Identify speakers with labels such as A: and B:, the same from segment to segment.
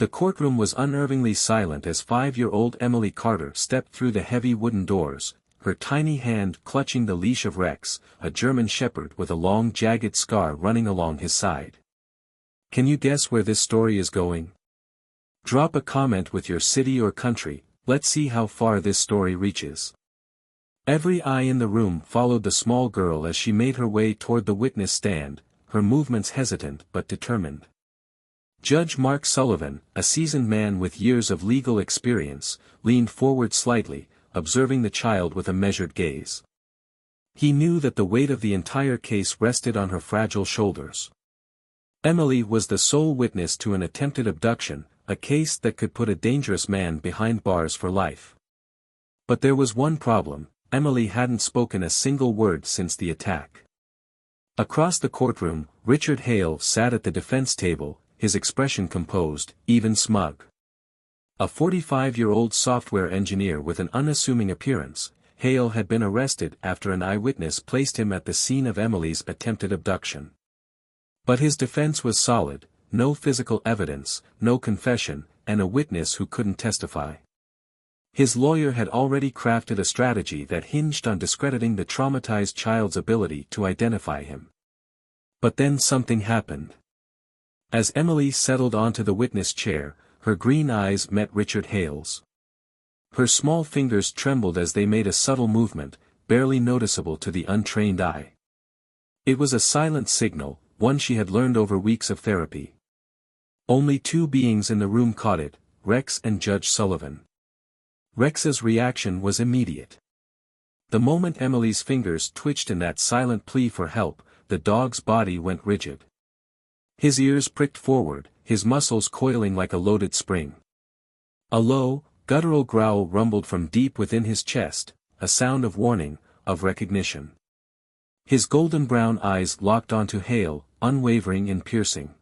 A: The courtroom was unnervingly silent as 5-year-old Emily Carter stepped through the heavy wooden doors, her tiny hand clutching the leash of Rex, a German shepherd with a long jagged scar running along his side. Can you guess where this story is going? Drop a comment with your city or country. Let's see how far this story reaches. Every eye in the room followed the small girl as she made her way toward the witness stand, her movements hesitant but determined. Judge Mark Sullivan, a seasoned man with years of legal experience, leaned forward slightly, observing the child with a measured gaze. He knew that the weight of the entire case rested on her fragile shoulders. Emily was the sole witness to an attempted abduction, a case that could put a dangerous man behind bars for life. But there was one problem: Emily hadn't spoken a single word since the attack. Across the courtroom, Richard Hale sat at the defense table, his expression composed, even smug. A 45-year-old software engineer with an unassuming appearance, Hale had been arrested after an eyewitness placed him at the scene of Emily's attempted abduction. But his defense was solid: no physical evidence, no confession, and a witness who couldn't testify. His lawyer had already crafted a strategy that hinged on discrediting the traumatized child's ability to identify him. But then something happened. As Emily settled onto the witness chair, her green eyes met Richard Hale's. Her small fingers trembled as they made a subtle movement, barely noticeable to the untrained eye. It was a silent signal, one she had learned over weeks of therapy. Only two beings in the room caught it: Rex and Judge Sullivan. Rex's reaction was immediate. The moment Emily's fingers twitched in that silent plea for help, the dog's body went rigid. His ears pricked forward, his muscles coiling like a loaded spring. A low, guttural growl rumbled from deep within his chest, a sound of warning, of recognition. His golden-brown eyes locked onto Hale, unwavering and piercing.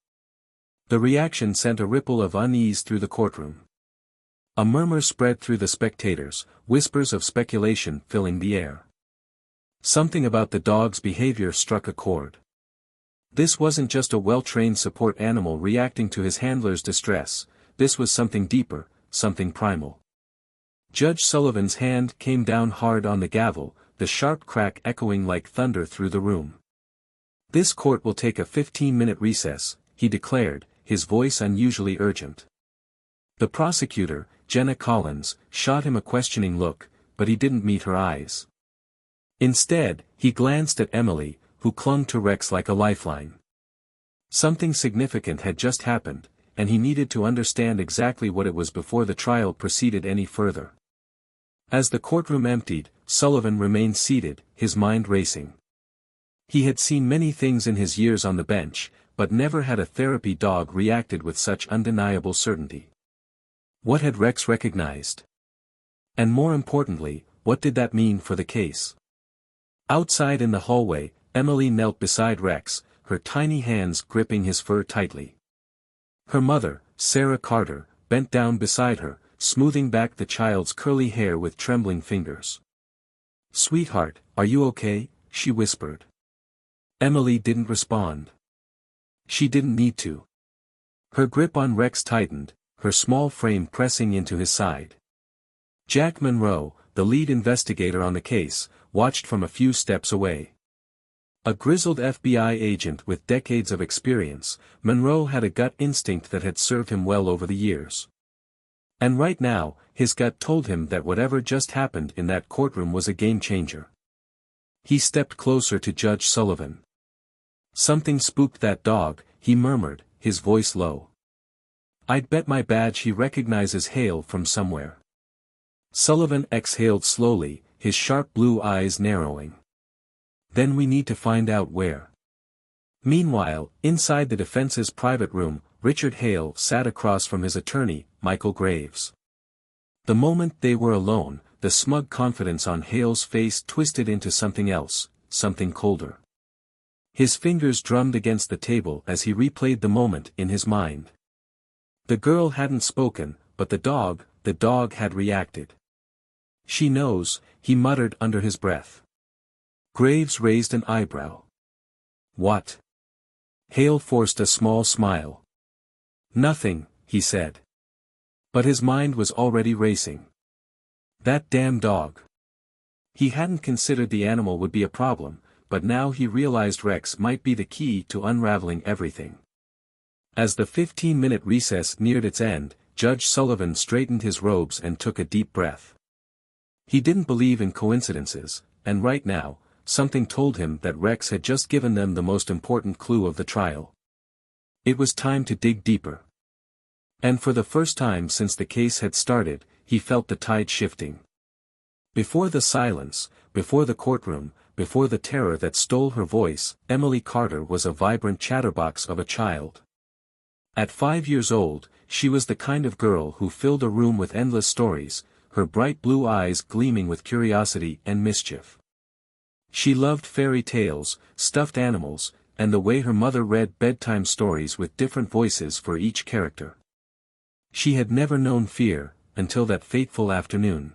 A: The reaction sent a ripple of unease through the courtroom. A murmur spread through the spectators, whispers of speculation filling the air. Something about the dog's behavior struck a chord. This wasn't just a well-trained support animal reacting to his handler's distress, this was something deeper, something primal. Judge Sullivan's hand came down hard on the gavel, the sharp crack echoing like thunder through the room. "This court will take a 15-minute recess," he declared, his voice unusually urgent. The prosecutor, Jenna Collins, shot him a questioning look, but he didn't meet her eyes. Instead, he glanced at Emily, who clung to Rex like a lifeline. Something significant had just happened, and he needed to understand exactly what it was before the trial proceeded any further. As the courtroom emptied, Sullivan remained seated, his mind racing. He had seen many things in his years on the bench, but never had a therapy dog reacted with such undeniable certainty. What had Rex recognized? And more importantly, what did that mean for the case? Outside in the hallway, Emily knelt beside Rex, her tiny hands gripping his fur tightly. Her mother, Sarah Carter, bent down beside her, smoothing back the child's curly hair with trembling fingers. "Sweetheart, are you okay?" she whispered. Emily didn't respond. She didn't need to. Her grip on Rex tightened, her small frame pressing into his side. Jack Monroe, the lead investigator on the case, watched from a few steps away. A grizzled FBI agent with decades of experience, Monroe had a gut instinct that had served him well over the years. And right now, his gut told him that whatever just happened in that courtroom was a game-changer. He stepped closer to Judge Sullivan. "Something spooked that dog," he murmured, his voice low. "I'd bet my badge he recognizes Hale from somewhere." Sullivan exhaled slowly, his sharp blue eyes narrowing. "Then we need to find out where." Meanwhile, inside the defense's private room, Richard Hale sat across from his attorney, Michael Graves. The moment they were alone, the smug confidence on Hale's face twisted into something else, something colder. His fingers drummed against the table as he replayed the moment in his mind. The girl hadn't spoken, but the dog had reacted. "She knows," he muttered under his breath. Graves raised an eyebrow. "What?" Hale forced a small smile. "Nothing," he said. But his mind was already racing. That damn dog. He hadn't considered the animal would be a problem, but now he realized Rex might be the key to unraveling everything. As the 15-minute recess neared its end, Judge Sullivan straightened his robes and took a deep breath. He didn't believe in coincidences, and right now, something told him that Rex had just given them the most important clue of the trial. It was time to dig deeper. And for the first time since the case had started, he felt the tide shifting. Before the silence, before the courtroom, before the terror that stole her voice, Emily Carter was a vibrant chatterbox of a child. At 5 years old, she was the kind of girl who filled a room with endless stories, her bright blue eyes gleaming with curiosity and mischief. She loved fairy tales, stuffed animals, and the way her mother read bedtime stories with different voices for each character. She had never known fear, until that fateful afternoon.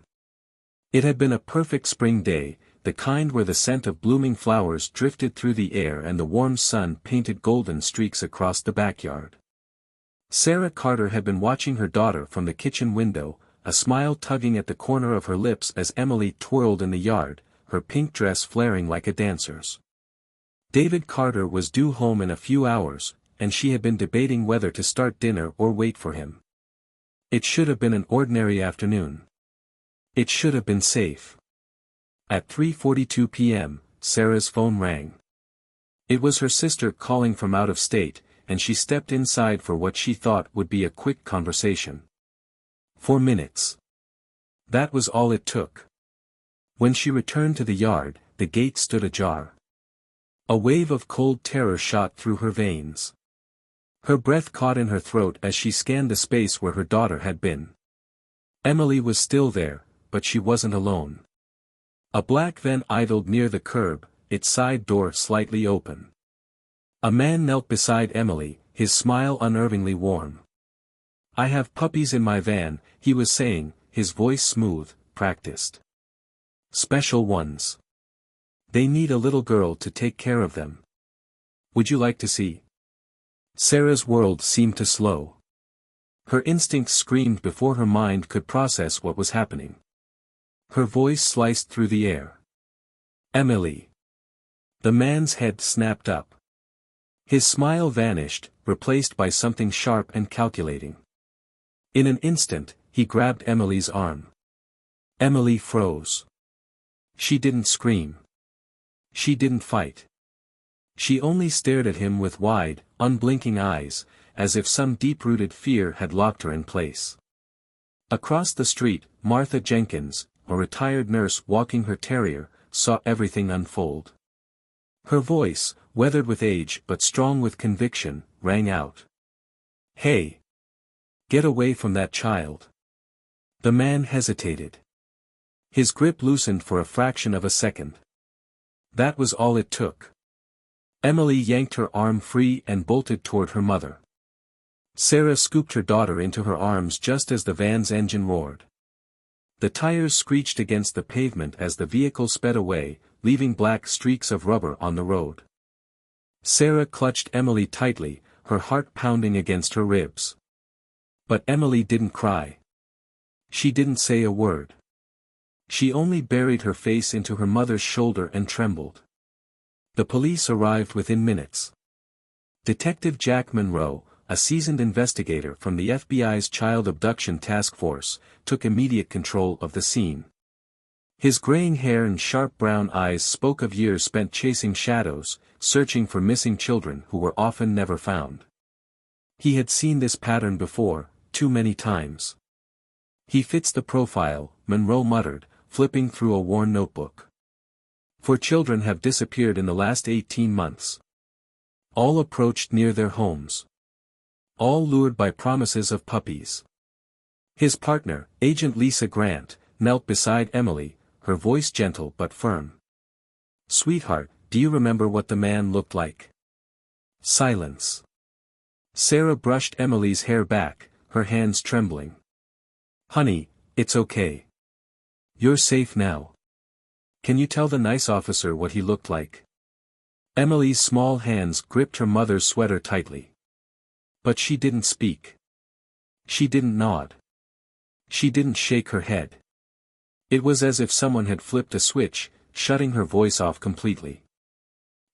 A: It had been a perfect spring day, the kind where the scent of blooming flowers drifted through the air and the warm sun painted golden streaks across the backyard. Sarah Carter had been watching her daughter from the kitchen window, a smile tugging at the corner of her lips as Emily twirled in the yard, her pink dress flaring like a dancer's. David Carter was due home in a few hours, and she had been debating whether to start dinner or wait for him. It should have been an ordinary afternoon. It should have been safe. At 3:42 p.m., Sarah's phone rang. It was her sister calling from out of state, and she stepped inside for what she thought would be a quick conversation. 4 minutes. That was all it took. When she returned to the yard, the gate stood ajar. A wave of cold terror shot through her veins. Her breath caught in her throat as she scanned the space where her daughter had been. Emily was still there, but she wasn't alone. A black van idled near the curb, its side door slightly open. A man knelt beside Emily, his smile unnervingly warm. "I have puppies in my van," he was saying, his voice smooth, practiced. "Special ones. They need a little girl to take care of them. Would you like to see?" Sarah's world seemed to slow. Her instincts screamed before her mind could process what was happening. Her voice sliced through the air. "Emily." The man's head snapped up. His smile vanished, replaced by something sharp and calculating. In an instant, he grabbed Emily's arm. Emily froze. She didn't scream. She didn't fight. She only stared at him with wide, unblinking eyes, as if some deep-rooted fear had locked her in place. Across the street, Martha Jenkins, a retired nurse walking her terrier, saw everything unfold. Her voice, weathered with age but strong with conviction, rang out. "Hey! Get away from that child." The man hesitated. His grip loosened for a fraction of a second. That was all it took. Emily yanked her arm free and bolted toward her mother. Sarah scooped her daughter into her arms just as the van's engine roared. The tires screeched against the pavement as the vehicle sped away, leaving black streaks of rubber on the road. Sarah clutched Emily tightly, her heart pounding against her ribs. But Emily didn't cry. She didn't say a word. She only buried her face into her mother's shoulder and trembled. The police arrived within minutes. Detective Jack Monroe, a seasoned investigator from the FBI's Child Abduction Task Force, took immediate control of the scene. His graying hair and sharp brown eyes spoke of years spent chasing shadows, searching for missing children who were often never found. He had seen this pattern before, too many times. "He fits the profile," Monroe muttered, flipping through a worn notebook. "4 children have disappeared in the last 18 months. All approached near their homes. All lured by promises of puppies." His partner, Agent Lisa Grant, knelt beside Emily, her voice gentle but firm. "Sweetheart, do you remember what the man looked like?" Silence. Sarah brushed Emily's hair back, her hands trembling. "Honey, it's okay. You're safe now. Can you tell the nice officer what he looked like?" Emily's small hands gripped her mother's sweater tightly. But she didn't speak. She didn't nod. She didn't shake her head. It was as if someone had flipped a switch, shutting her voice off completely.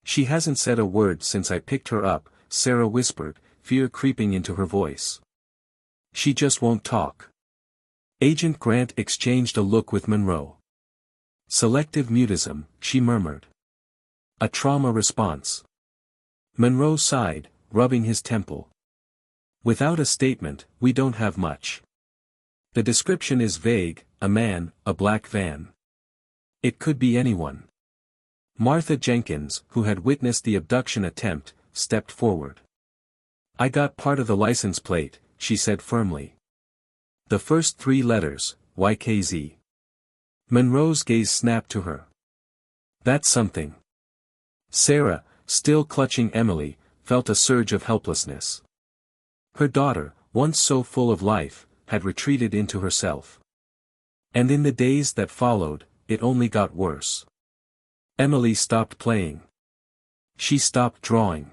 A: She hasn't said a word since I picked her up, Sarah whispered, fear creeping into her voice. She just won't talk. Agent Grant exchanged a look with Monroe. Selective mutism, she murmured. A trauma response. Monroe sighed, rubbing his temple. Without a statement, we don't have much. The description is vague, a man, a black van. It could be anyone. Martha Jenkins, who had witnessed the abduction attempt, stepped forward. I got part of the license plate, she said firmly. The first 3 letters, YKZ. Monroe's gaze snapped to her. That's something. Sarah, still clutching Emily, felt a surge of helplessness. Her daughter, once so full of life, had retreated into herself. And in the days that followed, it only got worse. Emily stopped playing. She stopped drawing.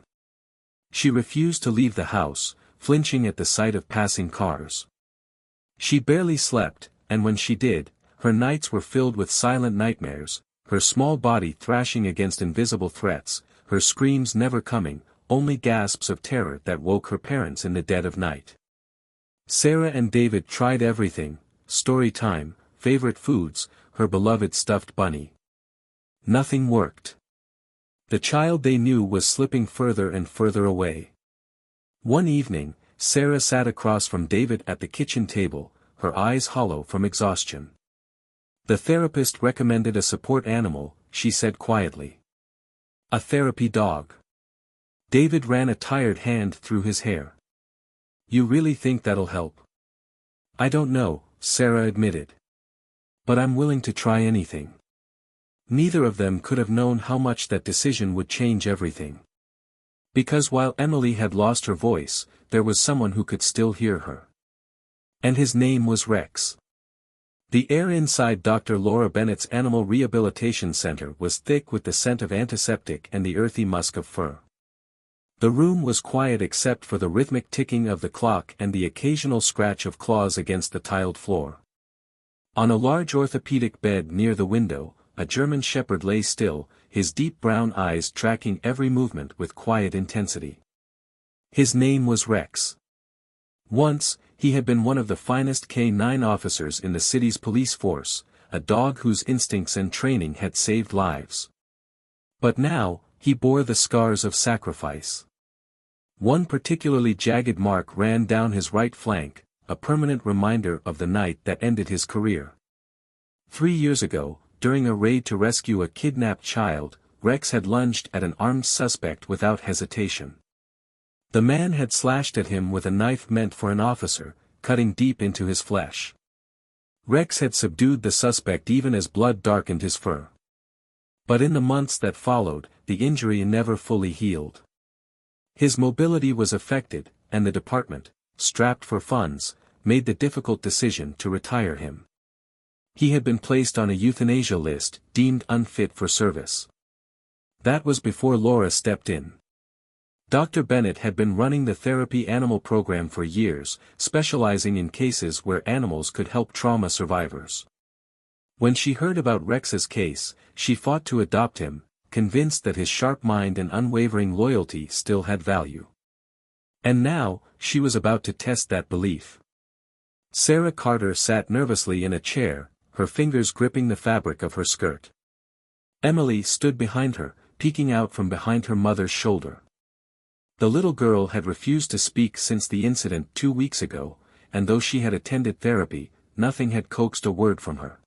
A: She refused to leave the house, flinching at the sight of passing cars. She barely slept, and when she did, her nights were filled with silent nightmares, her small body thrashing against invisible threats, her screams never coming, only gasps of terror that woke her parents in the dead of night. Sarah and David tried everything, story time, favorite foods, her beloved stuffed bunny. Nothing worked. The child they knew was slipping further and further away. One evening, Sarah sat across from David at the kitchen table, her eyes hollow from exhaustion. The therapist recommended a support animal, she said quietly. A therapy dog. David ran a tired hand through his hair. You really think that'll help? I don't know, Sarah admitted. But I'm willing to try anything. Neither of them could have known how much that decision would change everything. Because while Emily had lost her voice, there was someone who could still hear her. And his name was Rex. The air inside Dr. Laura Bennett's Animal Rehabilitation Center was thick with the scent of antiseptic and the earthy musk of fur. The room was quiet except for the rhythmic ticking of the clock and the occasional scratch of claws against the tiled floor. On a large orthopedic bed near the window, a German shepherd lay still, his deep brown eyes tracking every movement with quiet intensity. His name was Rex. Once, he had been one of the finest K-9 officers in the city's police force, a dog whose instincts and training had saved lives. But now, he bore the scars of sacrifice. One particularly jagged mark ran down his right flank, a permanent reminder of the night that ended his career. 3 years ago, during a raid to rescue a kidnapped child, Rex had lunged at an armed suspect without hesitation. The man had slashed at him with a knife meant for an officer, cutting deep into his flesh. Rex had subdued the suspect even as blood darkened his fur. But in the months that followed, the injury never fully healed. His mobility was affected, and the department, strapped for funds, made the difficult decision to retire him. He had been placed on a euthanasia list, deemed unfit for service. That was before Laura stepped in. Dr. Bennett had been running the therapy animal program for years, specializing in cases where animals could help trauma survivors. When she heard about Rex's case, she fought to adopt him, convinced that his sharp mind and unwavering loyalty still had value. And now, she was about to test that belief. Sarah Carter sat nervously in a chair, her fingers gripping the fabric of her skirt. Emily stood behind her, peeking out from behind her mother's shoulder. The little girl had refused to speak since the incident 2 weeks ago, and though she had attended therapy, nothing had coaxed a word from her.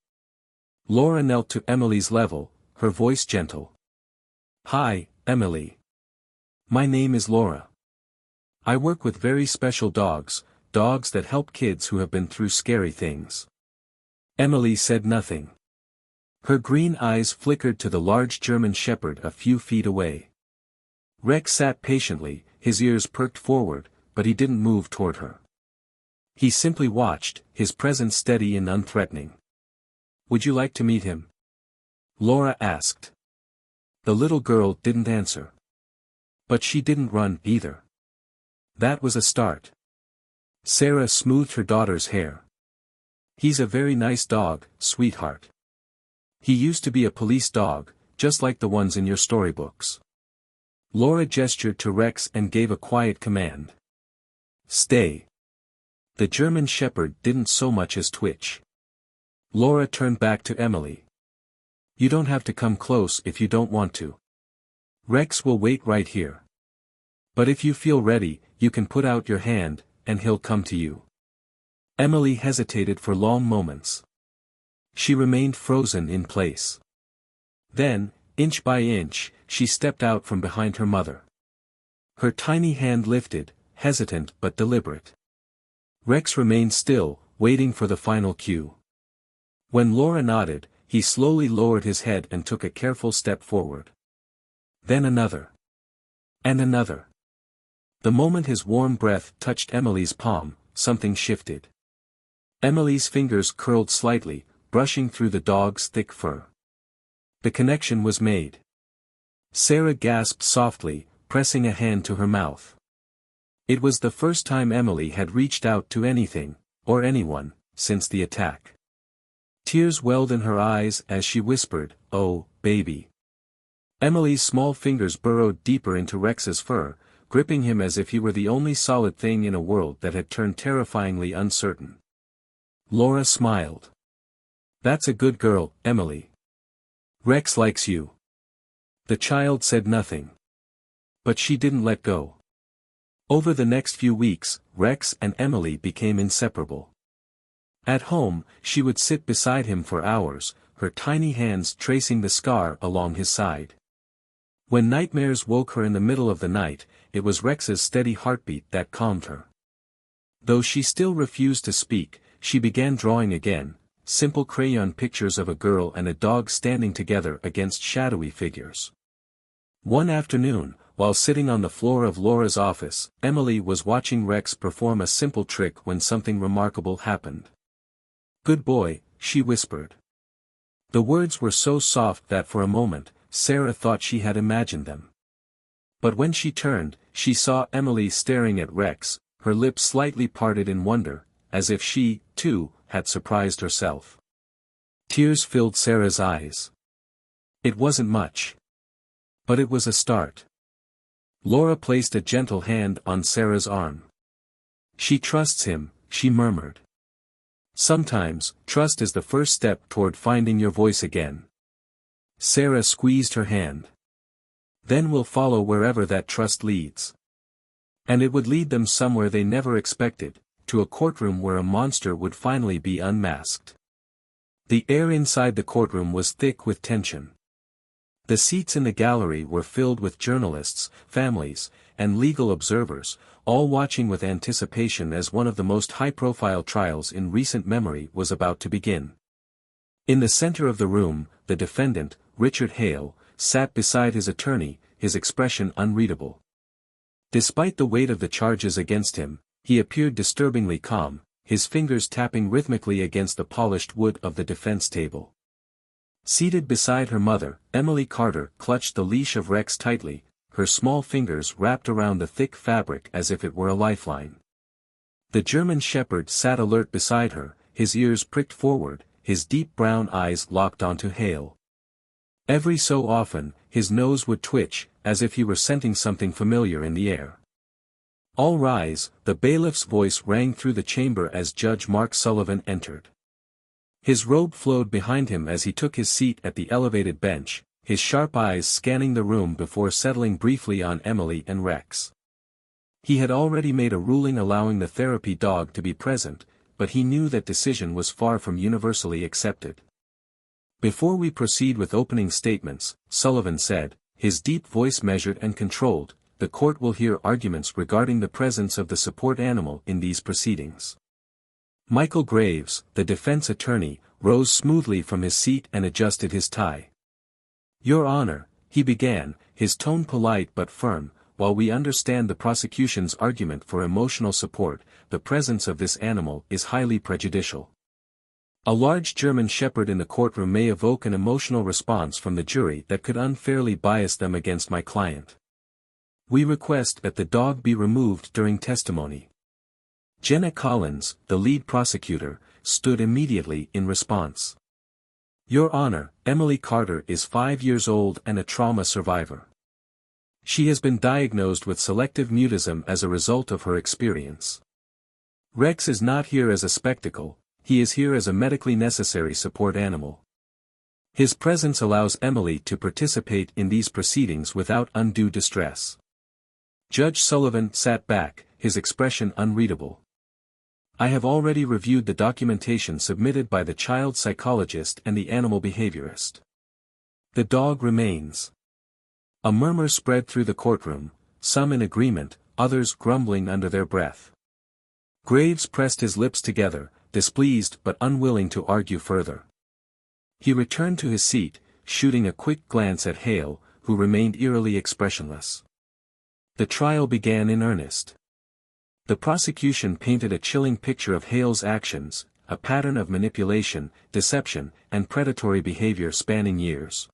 A: Laura knelt to Emily's level, her voice gentle. Hi, Emily. My name is Laura. I work with very special dogs, dogs that help kids who have been through scary things. Emily said nothing. Her green eyes flickered to the large German shepherd a few feet away. Rex sat patiently, his ears perked forward, but he didn't move toward her. He simply watched, his presence steady and unthreatening. Would you like to meet him? Laura asked. The little girl didn't answer. But she didn't run, either. That was a start. Sarah smoothed her daughter's hair. He's a very nice dog, sweetheart. He used to be a police dog, just like the ones in your storybooks. Laura gestured to Rex and gave a quiet command. Stay. The German Shepherd didn't so much as twitch. Laura turned back to Emily. You don't have to come close if you don't want to. Rex will wait right here. But if you feel ready, you can put out your hand, and he'll come to you. Emily hesitated for long moments. She remained frozen in place. Then, inch by inch, she stepped out from behind her mother. Her tiny hand lifted, hesitant but deliberate. Rex remained still, waiting for the final cue. When Laura nodded, he slowly lowered his head and took a careful step forward. Then another. And another. The moment his warm breath touched Emily's palm, something shifted. Emily's fingers curled slightly, brushing through the dog's thick fur. The connection was made. Sarah gasped softly, pressing a hand to her mouth. It was the first time Emily had reached out to anything, or anyone, since the attack. Tears welled in her eyes as she whispered, "Oh, baby." Emily's small fingers burrowed deeper into Rex's fur, gripping him as if he were the only solid thing in a world that had turned terrifyingly uncertain. Laura smiled. That's a good girl, Emily. Rex likes you. The child said nothing. But she didn't let go. Over the next few weeks, Rex and Emily became inseparable. At home, she would sit beside him for hours, her tiny hands tracing the scar along his side. When nightmares woke her in the middle of the night, it was Rex's steady heartbeat that calmed her. Though she still refused to speak, she began drawing again, simple crayon pictures of a girl and a dog standing together against shadowy figures. One afternoon, while sitting on the floor of Laura's office, Emily was watching Rex perform a simple trick when something remarkable happened. "Good boy," she whispered. The words were so soft that for a moment, Sarah thought she had imagined them. But when she turned, she saw Emily staring at Rex, her lips slightly parted in wonder, as if she, too, had surprised herself. Tears filled Sarah's eyes. It wasn't much. But it was a start. Laura placed a gentle hand on Sarah's arm. "She trusts him," she murmured. "Sometimes, trust is the first step toward finding your voice again." Sarah squeezed her hand. "Then we'll follow wherever that trust leads." And it would lead them somewhere they never expected, to a courtroom where a monster would finally be unmasked. The air inside the courtroom was thick with tension. The seats in the gallery were filled with journalists, families, and legal observers, all watching with anticipation as one of the most high-profile trials in recent memory was about to begin. In the center of the room, the defendant, Richard Hale, sat beside his attorney, his expression unreadable. Despite the weight of the charges against him, he appeared disturbingly calm, his fingers tapping rhythmically against the polished wood of the defense table. Seated beside her mother, Emily Carter clutched the leash of Rex tightly, her small fingers wrapped around the thick fabric as if it were a lifeline. The German Shepherd sat alert beside her, his ears pricked forward, his deep brown eyes locked onto Hale. Every so often, his nose would twitch, as if he were scenting something familiar in the air. "All rise," the bailiff's voice rang through the chamber as Judge Mark Sullivan entered. His robe flowed behind him as he took his seat at the elevated bench, his sharp eyes scanning the room before settling briefly on Emily and Rex. He had already made a ruling allowing the therapy dog to be present, but he knew that decision was far from universally accepted. "Before we proceed with opening statements," Sullivan said, his deep voice measured and controlled, "the court will hear arguments regarding the presence of the support animal in these proceedings." Michael Graves, the defense attorney, rose smoothly from his seat and adjusted his tie. "Your Honor," he began, his tone polite but firm, "while we understand the prosecution's argument for emotional support, the presence of this animal is highly prejudicial. A large German Shepherd in the courtroom may evoke an emotional response from the jury that could unfairly bias them against my client. We request that the dog be removed during testimony." Jenna Collins, the lead prosecutor, stood immediately in response. Your Honor, Emily Carter is 5 years old and a trauma survivor. She has been diagnosed with selective mutism as a result of her experience. Rex is not here as a spectacle, he is here as a medically necessary support animal. His presence allows Emily to participate in these proceedings without undue distress. Judge Sullivan sat back, his expression unreadable. I have already reviewed the documentation submitted by the child psychologist and the animal behaviorist. The dog remains. A murmur spread through the courtroom, some in agreement, others grumbling under their breath. Graves pressed his lips together, displeased but unwilling to argue further. He returned to his seat, shooting a quick glance at Hale, who remained eerily expressionless. The trial began in earnest. The prosecution painted a chilling picture of Hale's actions, a pattern of manipulation, deception, and predatory behavior spanning years.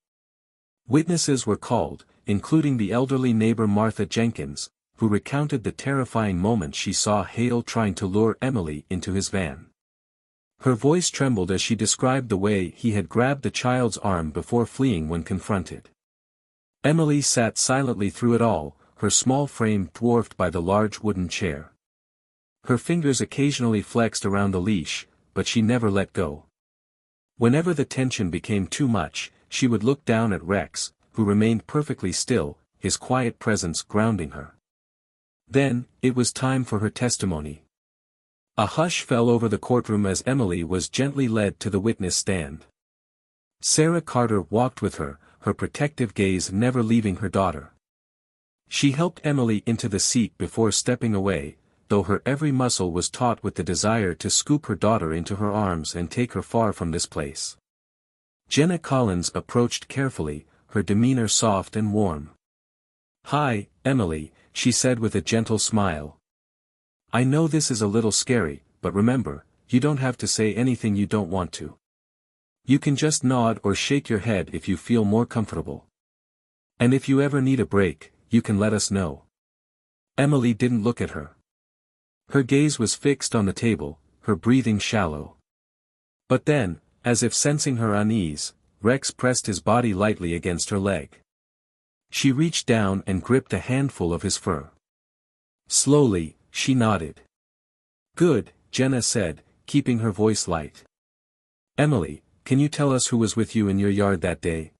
A: Witnesses were called, including the elderly neighbor Martha Jenkins, who recounted the terrifying moment she saw Hale trying to lure Emily into his van. Her voice trembled as she described the way he had grabbed the child's arm before fleeing when confronted. Emily sat silently through it all, her small frame dwarfed by the large wooden chair. Her fingers occasionally flexed around the leash, but she never let go. Whenever the tension became too much, she would look down at Rex, who remained perfectly still, his quiet presence grounding her. Then, it was time for her testimony. A hush fell over the courtroom as Emily was gently led to the witness stand. Sarah Carter walked with her, her protective gaze never leaving her daughter. She helped Emily into the seat before stepping away, though her every muscle was taut with the desire to scoop her daughter into her arms and take her far from this place. Jenna Collins approached carefully, her demeanor soft and warm. "Hi, Emily," she said with a gentle smile. "I know this is a little scary, but remember, you don't have to say anything you don't want to. You can just nod or shake your head if you feel more comfortable. And if you ever need a break, you can let us know." Emily didn't look at her. Her gaze was fixed on the table, her breathing shallow. But then, as if sensing her unease, Rex pressed his body lightly against her leg. She reached down and gripped a handful of his fur. Slowly, she nodded. "Good," Jenna said, keeping her voice light. "Emily, can you tell us who was with you in your yard that day?"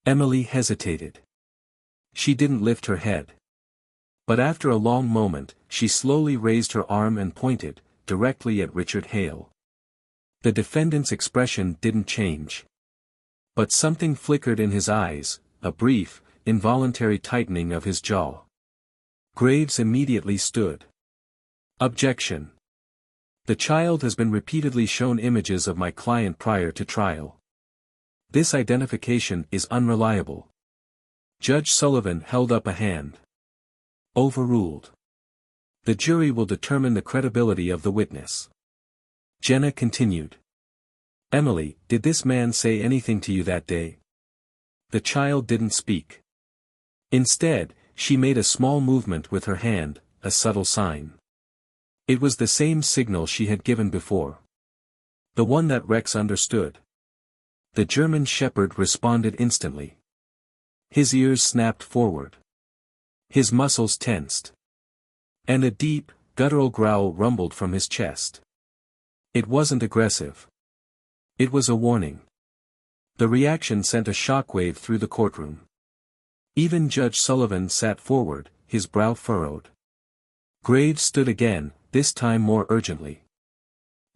A: Emily hesitated. She didn't lift her head. But after a long moment, she slowly raised her arm and pointed, directly at Richard Hale. The defendant's expression didn't change. But something flickered in his eyes, a brief, involuntary tightening of his jaw. Graves immediately stood. "Objection. The child has been repeatedly shown images of my client prior to trial. This identification is unreliable." Judge Sullivan held up a hand. "Overruled. The jury will determine the credibility of the witness." Jenna continued. "Emily, did this man say anything to you that day?" The child didn't speak. Instead, she made a small movement with her hand, a subtle sign. It was the same signal she had given before. The one that Rex understood. The German shepherd responded instantly. His ears snapped forward. His muscles tensed. And a deep, guttural growl rumbled from his chest. It wasn't aggressive. It was a warning. The reaction sent a shockwave through the courtroom. Even Judge Sullivan sat forward, his brow furrowed. Graves stood again, this time more urgently.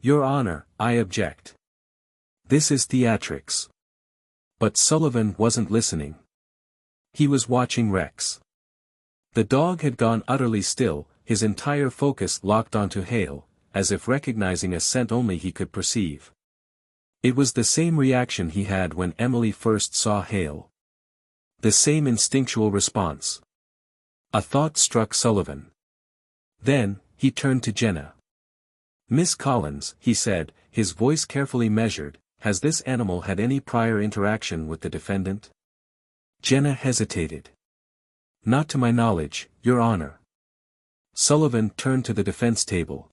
A: "Your Honor, I object. This is theatrics." But Sullivan wasn't listening. He was watching Rex. The dog had gone utterly still, his entire focus locked onto Hale, as if recognizing a scent only he could perceive. It was the same reaction he had when Emily first saw Hale. The same instinctual response. A thought struck Sullivan. Then, he turned to Jenna. "Miss Collins," he said, his voice carefully measured, "has this animal had any prior interaction with the defendant?" Jenna hesitated. "Not to my knowledge, Your Honor." Sullivan turned to the defense table.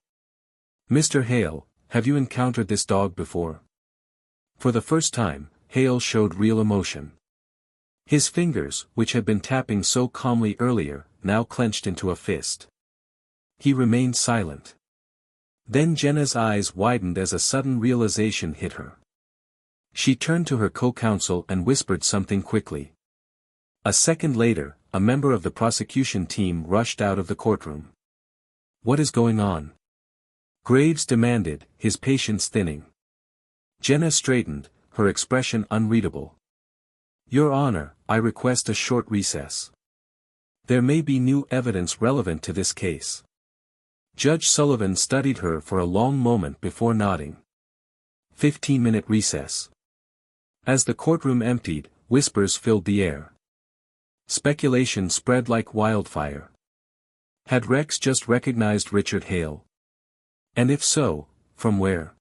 A: "Mr. Hale, have you encountered this dog before? For the first time, Hale showed real emotion. His fingers, which had been tapping so calmly earlier, now clenched into a fist. He remained silent. Then Jenna's eyes widened as a sudden realization hit her. She turned to her co-counsel and whispered something quickly. A second later, a member of the prosecution team rushed out of the courtroom. "What is going on?" Graves demanded, his patience thinning. Jenna straightened, her expression unreadable. "Your Honor, I request a short recess. There may be new evidence relevant to this case." Judge Sullivan studied her for a long moment before nodding. 15-minute recess. As the courtroom emptied, whispers filled the air. Speculation spread like wildfire. Had Rex just recognized Richard Hale? And if so, from where?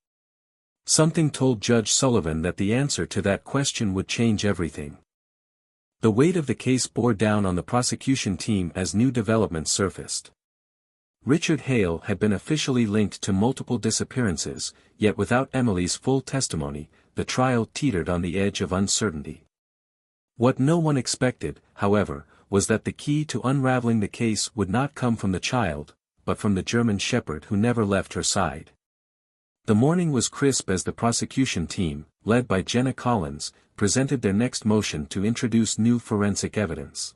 A: Something told Judge Sullivan that the answer to that question would change everything. The weight of the case bore down on the prosecution team as new developments surfaced. Richard Hale had been officially linked to multiple disappearances, yet without Emily's full testimony, the trial teetered on the edge of uncertainty. What no one expected, however, was that the key to unraveling the case would not come from the child, but from the German shepherd who never left her side. The morning was crisp as the prosecution team, led by Jenna Collins, presented their next motion to introduce new forensic evidence.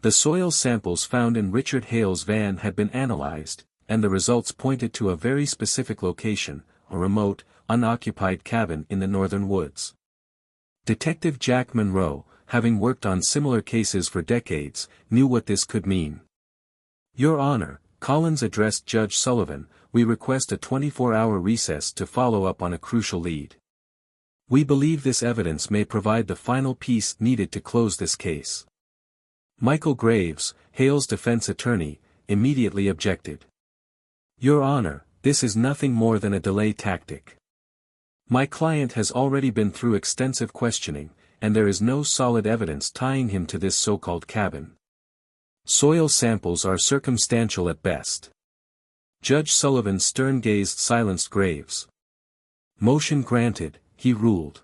A: The soil samples found in Richard Hale's van had been analyzed, and the results pointed to a very specific location, a remote, unoccupied cabin in the northern woods. Detective Jack Monroe, having worked on similar cases for decades, knew what this could mean. "Your Honor," Collins addressed Judge Sullivan, "we request a 24-hour recess to follow up on a crucial lead. We believe this evidence may provide the final piece needed to close this case." Michael Graves, Hale's defense attorney, immediately objected. "Your Honor, this is nothing more than a delay tactic. My client has already been through extensive questioning, and there is no solid evidence tying him to this so-called cabin. Soil samples are circumstantial at best." Judge Sullivan's stern gaze silenced Graves. "Motion granted," he ruled.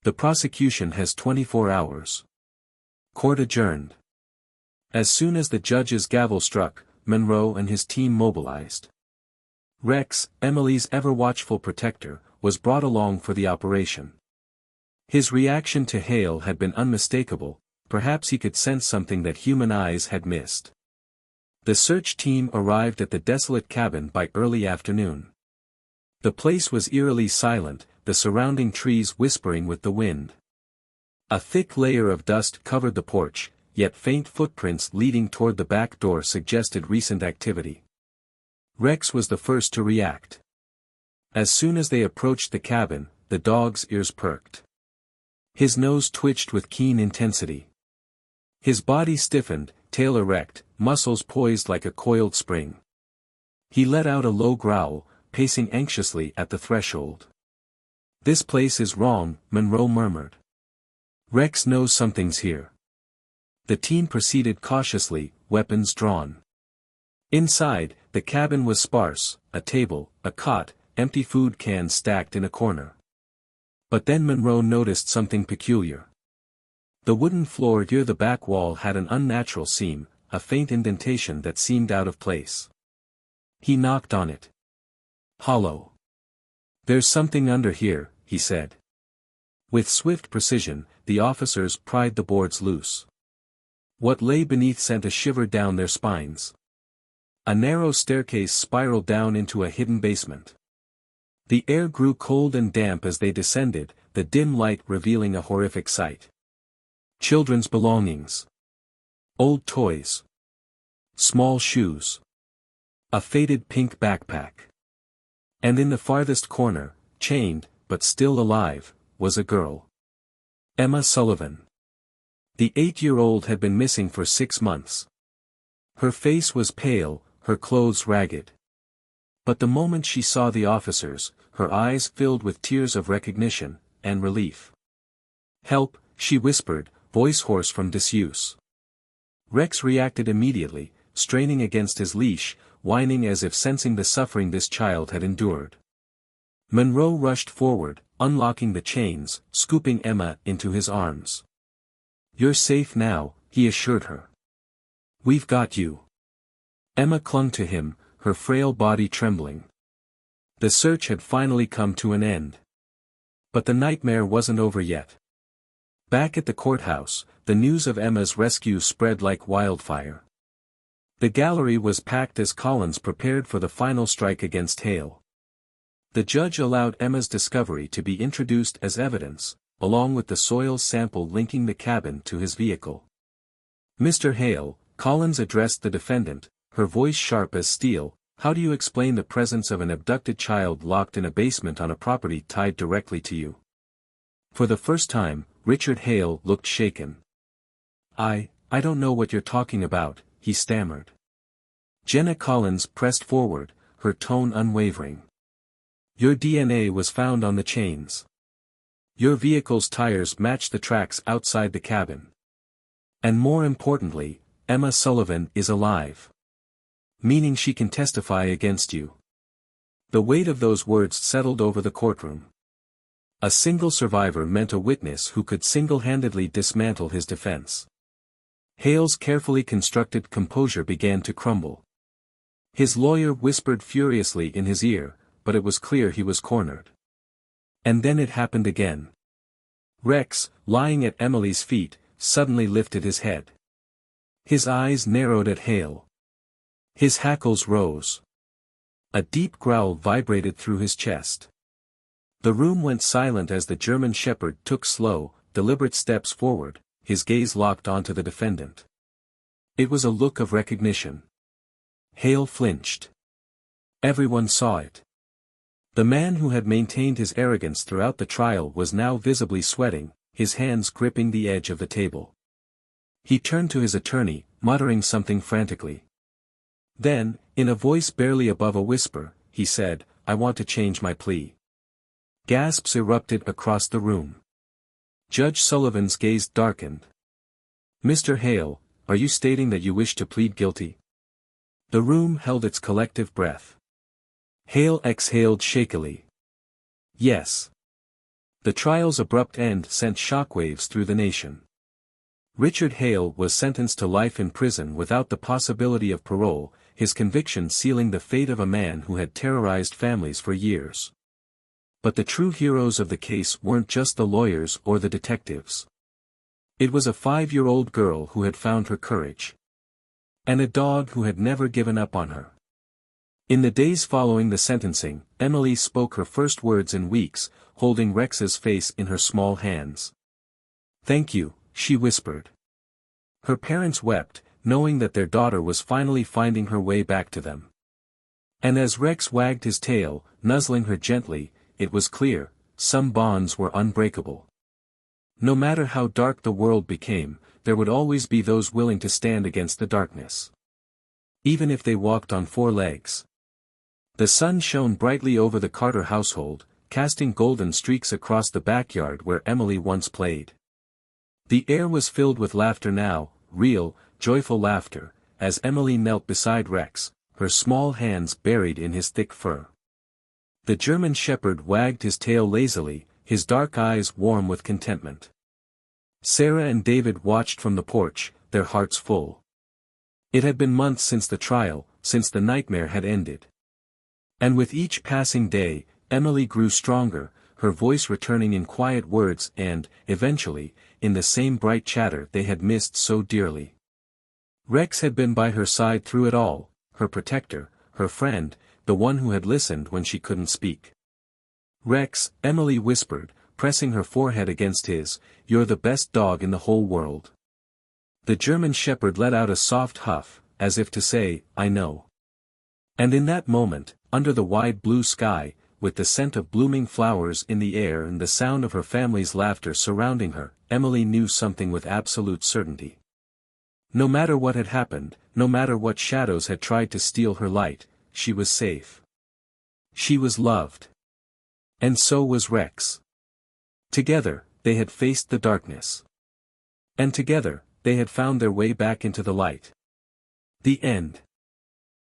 A: "The prosecution has 24 hours. Court adjourned." As soon as the judge's gavel struck, Monroe and his team mobilized. Rex, Emily's ever-watchful protector, was brought along for the operation. His reaction to Hale had been unmistakable, perhaps he could sense something that human eyes had missed. The search team arrived at the desolate cabin by early afternoon. The place was eerily silent, the surrounding trees whispering with the wind. A thick layer of dust covered the porch, yet faint footprints leading toward the back door suggested recent activity. Rex was the first to react. As soon as they approached the cabin, the dog's ears perked. His nose twitched with keen intensity. His body stiffened, tail erect, muscles poised like a coiled spring. He let out a low growl, pacing anxiously at the threshold. "This place is wrong," Monroe murmured. "Rex knows something's here." The team proceeded cautiously, weapons drawn. Inside, the cabin was sparse, a table, a cot, empty food cans stacked in a corner. But then Monroe noticed something peculiar. The wooden floor near the back wall had an unnatural seam, a faint indentation that seemed out of place. He knocked on it. Hollow. "There's something under here," he said. With swift precision, the officers pried the boards loose. What lay beneath sent a shiver down their spines. A narrow staircase spiraled down into a hidden basement. The air grew cold and damp as they descended, the dim light revealing a horrific sight. Children's belongings. Old toys. Small shoes. A faded pink backpack. And in the farthest corner, chained, but still alive, was a girl. Emma Sullivan. The 8-year-old had been missing for 6 months. Her face was pale, her clothes ragged. But the moment she saw the officers, her eyes filled with tears of recognition and relief. "Help," she whispered, voice hoarse from disuse. Rex reacted immediately, straining against his leash, whining as if sensing the suffering this child had endured. Monroe rushed forward, unlocking the chains, scooping Emma into his arms. "You're safe now," he assured her. "We've got you." Emma clung to him, her frail body trembling. The search had finally come to an end. But the nightmare wasn't over yet. Back at the courthouse, the news of Emma's rescue spread like wildfire. The gallery was packed as Collins prepared for the final strike against Hale. The judge allowed Emma's discovery to be introduced as evidence, along with the soil sample linking the cabin to his vehicle. "Mr. Hale," Collins addressed the defendant, her voice sharp as steel, "how do you explain the presence of an abducted child locked in a basement on a property tied directly to you?" For the first time, Richard Hale looked shaken. I don't know what you're talking about," he stammered. Jenna Collins pressed forward, her tone unwavering. "Your DNA was found on the chains. Your vehicle's tires match the tracks outside the cabin. And more importantly, Emma Sullivan is alive. Meaning she can testify against you." The weight of those words settled over the courtroom. A single survivor meant a witness who could single-handedly dismantle his defense. Hale's carefully constructed composure began to crumble. His lawyer whispered furiously in his ear, but it was clear he was cornered. And then it happened again. Rex, lying at Emily's feet, suddenly lifted his head. His eyes narrowed at Hale. His hackles rose. A deep growl vibrated through his chest. The room went silent as the German shepherd took slow, deliberate steps forward, his gaze locked onto the defendant. It was a look of recognition. Hale flinched. Everyone saw it. The man who had maintained his arrogance throughout the trial was now visibly sweating, his hands gripping the edge of the table. He turned to his attorney, muttering something frantically. Then, in a voice barely above a whisper, he said, "I want to change my plea." Gasps erupted across the room. Judge Sullivan's gaze darkened. "Mr. Hale, are you stating that you wish to plead guilty?" The room held its collective breath. Hale exhaled shakily. "Yes." The trial's abrupt end sent shockwaves through the nation. Richard Hale was sentenced to life in prison without the possibility of parole, his conviction sealing the fate of a man who had terrorized families for years. But the true heroes of the case weren't just the lawyers or the detectives. It was a 5-year-old girl who had found her courage. And a dog who had never given up on her. In the days following the sentencing, Emily spoke her first words in weeks, holding Rex's face in her small hands. "Thank you," she whispered. Her parents wept, knowing that their daughter was finally finding her way back to them. And as Rex wagged his tail, nuzzling her gently, it was clear, some bonds were unbreakable. No matter how dark the world became, there would always be those willing to stand against the darkness. Even if they walked on 4 legs. The sun shone brightly over the Carter household, casting golden streaks across the backyard where Emily once played. The air was filled with laughter now, real, joyful laughter, as Emily knelt beside Rex, her small hands buried in his thick fur. The German shepherd wagged his tail lazily, his dark eyes warm with contentment. Sarah and David watched from the porch, their hearts full. It had been months since the trial, since the nightmare had ended. And with each passing day, Emily grew stronger, her voice returning in quiet words and, eventually, in the same bright chatter they had missed so dearly. Rex had been by her side through it all, her protector, her friend, the one who had listened when she couldn't speak. "Rex," Emily whispered, pressing her forehead against his, "you're the best dog in the whole world." The German shepherd let out a soft huff, as if to say, "I know." And in that moment, under the wide blue sky, with the scent of blooming flowers in the air and the sound of her family's laughter surrounding her, Emily knew something with absolute certainty. No matter what had happened, no matter what shadows had tried to steal her light, she was safe. She was loved. And so was Rex. Together, they had faced the darkness. And together, they had found their way back into the light. The end.